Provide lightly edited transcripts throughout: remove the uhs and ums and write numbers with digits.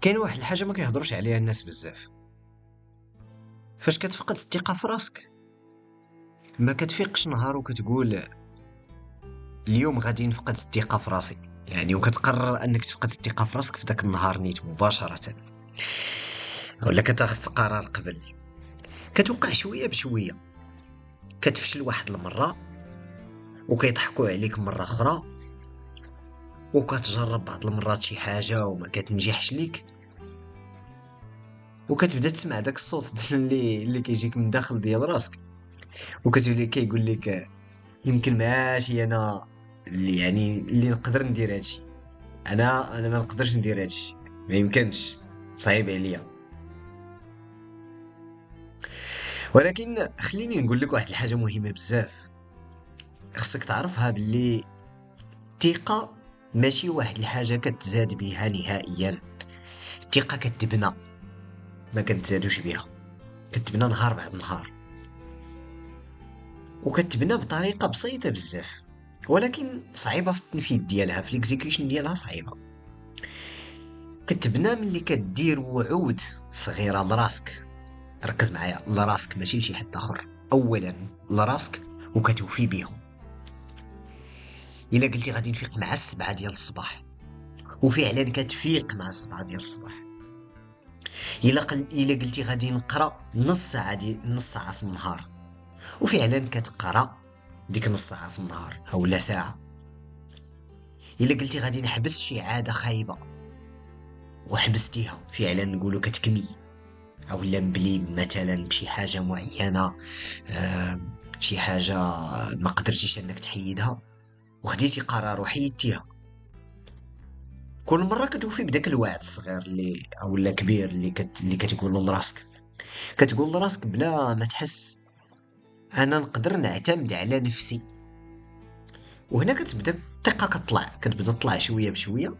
كاين واحد الحاجه ما كيهضروش عليها الناس بزاف. فاش كتفقد الثقه في راسك ما كتفيقش نهار وكتقول اليوم غادي نفقد الثقه في راسي، يعني وكتقرر انك تفقد الثقه في راسك في ذاك النهار نيت مباشره، ولا كتاخذ قرار قبل. كتوقع شويه بشويه، كتفشل واحد المره وكيضحكوا عليك مره اخرى، وكتجرب بعض المرات شي حاجه وما كتنجحش ليك، وكتبدا تسمع داك الصوت اللي كيجيك من داخل ديال راسك، وكتولي كيقول لك يمكن ماشي انا اللي نقدر ندير هادشي. انا ما نقدرش ندير هادشي، ما يمكنش، صعيب عليا. ولكن خليني نقول لك واحد الحاجه مهمه بزاف خصك تعرفها، باللي الثقه ماشي واحد الحاجه كتزاد بها نهائيا. الثقه كتبنى، ما كتزادوش بها، كتبنى نهار بعد نهار، وكتبنى بطريقه بسيطه بزاف، ولكن صعيبه في التنفيذ ديالها، في الاكزيكيوشن ديالها صعيبه. كتبنى ملي كدير وعود صغيره لراسك. ركز معايا، لراسك ماشي لشي حد اخر، اولا لراسك، وكتوفي بيهم. الا قلتي غادي نفيق مع 7 ديال الصباح، وفعلا كتفيق مع 7 ديال الصباح. الا قلتي غادي نقرا نص ساعه في النهار، وفعلا كتقرا ديك نص ساعه في النهار اولا ساعه. الا قلتي غادي نحبس شي عاده خايبه وحبستيها، فعلا نقولوا كتكمي. اولا نبلي مثلا بشي حاجه معينه، شي حاجه ما قدرتيش انك تحيدها وخديتي قرار وحيدتيها، كل مره كتوفي بداك الوعد الصغير اللي اولا كبير اللي كتقول لراسك. كتقول لراسك بلا ما تحس انا نقدر نعتمد على نفسي. وهنا كتبدا الثقه كتبدا تطلع شويه بشويه.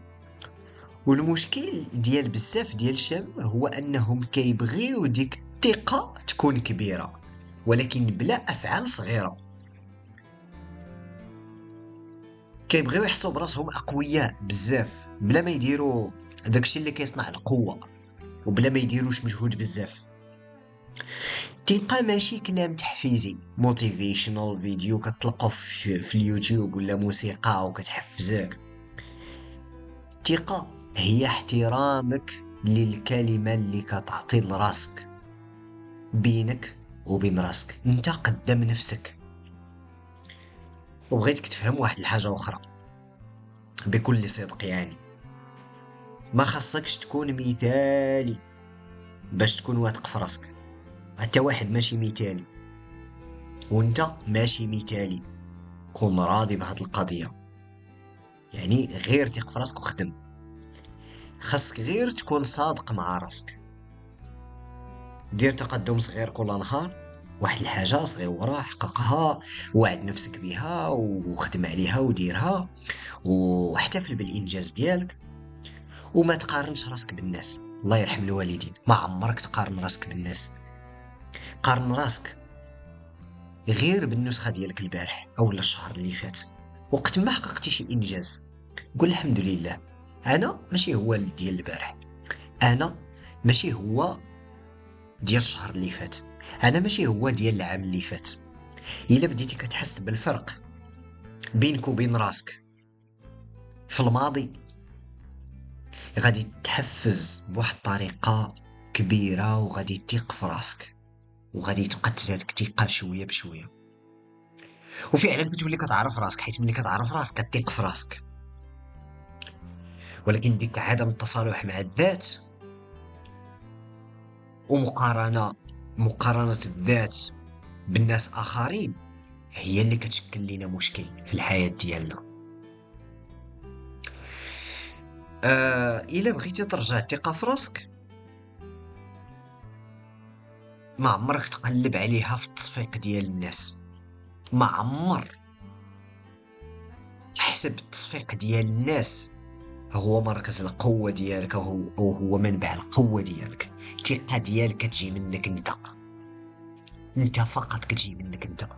والمشكل ديال بزاف ديال الشباب هو انهم كيبغيو ديك الثقه تكون كبيره، ولكن بلا افعال صغيره. كيبغيو يحسوا براسهم اقوياء بزاف بلا ما يديروا داكشي اللي كيصنع القوه، وبلا ما يديروش مجهود بزاف. الثقه ماشي كلام تحفيزي موتيفيشنال فيديو كتلقاه في اليوتيوب ولا موسيقى وكتحفزك. الثقه هي احترامك للكلمه اللي كتعطي لراسك، بينك وبين راسك انت قدام نفسك. وبغيتك تفهم واحد الحاجه اخرى بكل صدق، يعني ما خصكش تكون مثالي باش تكون واثق في راسك. حتى واحد ماشي مثالي، وانت ماشي مثالي. كون راضي بهاد القضيه، يعني غير ثق في راسك وخدم. خاصك غير تكون صادق مع راسك. دير تقدم صغير كل نهار، واحد الحاجه صغيره حققها، وعد نفسك بها وخدم عليها وديرها، واحتفل بالانجاز ديالك. وما تقارنش راسك بالناس، الله يرحم الوالدين، ما عمرك تقارن راسك بالناس. قارن راسك غير بالنسخه ديالك البارح اولا الشهر اللي فات. وقت ما حققتي شي انجاز قول الحمد لله، انا ماشي هو ديال البارح، انا ماشي هو ديال الشهر اللي فات، انا ماشي هو ديال العام اللي فات. الا بديتي كتحس بالفرق بينك وبين راسك في الماضي، غادي تحفز بواحد الطريقه كبيره، وغادي تثق في راسك، وغادي تبقى تزادك ثقه شويه بشويه. وفعلا كتولي كتعرف راسك، حيت ملي كتعرف راسك كتثق في راسك. ولكن ديك عدم التصالح مع الذات مقارنة الذات بالناس آخرين هي اللي كتشكل لنا مشكل في الحياة ديالنا. إلا بغيتي ترجع الثقة في راسك، ما عمرك تقلب عليها في التصفيق ديال الناس. ما عمر تحسب التصفيق ديال الناس هو مركز القوة ديالك، أو هو منبع القوة ديالك. الثقة ديالك كتجي منك انت فقط، كتجي منك انت.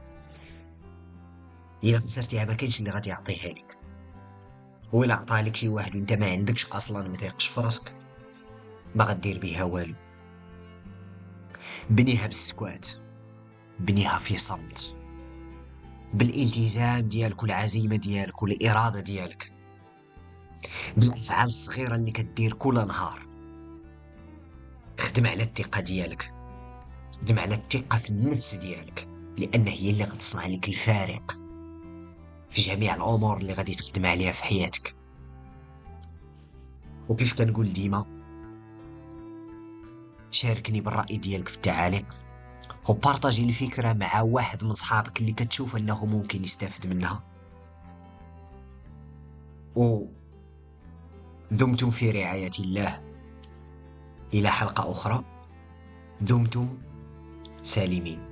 الا خسرتيها ما كاينش اللي غادي يعطيها لك، وإلا عطاها لك شي واحد وانت ما عندكش اصلا ما تيقش في راسك، ما غدير بها والو. بنيها بالسكوات، بنيها في صمت، بالالتزام ديالك والعزيمة ديالك والإرادة ديالك، بالأفعال الصغيرة اللي كدير كل نهار. خدم على الثقة ديالك، خدم على الثقة في النفس ديالك، لأن هي اللي غتصنع لك الفارق في جميع الأمور اللي غادي تخدم عليها في حياتك. وكيف كنقول ديما، شاركني بالرأي ديالك في التعاليق، وبارطاجي الفكرة مع واحد من صحابك اللي كتشوف أنه ممكن يستافد منها. ودمتم في رعاية الله. إلى حلقة أخرى، دمتم سالمين.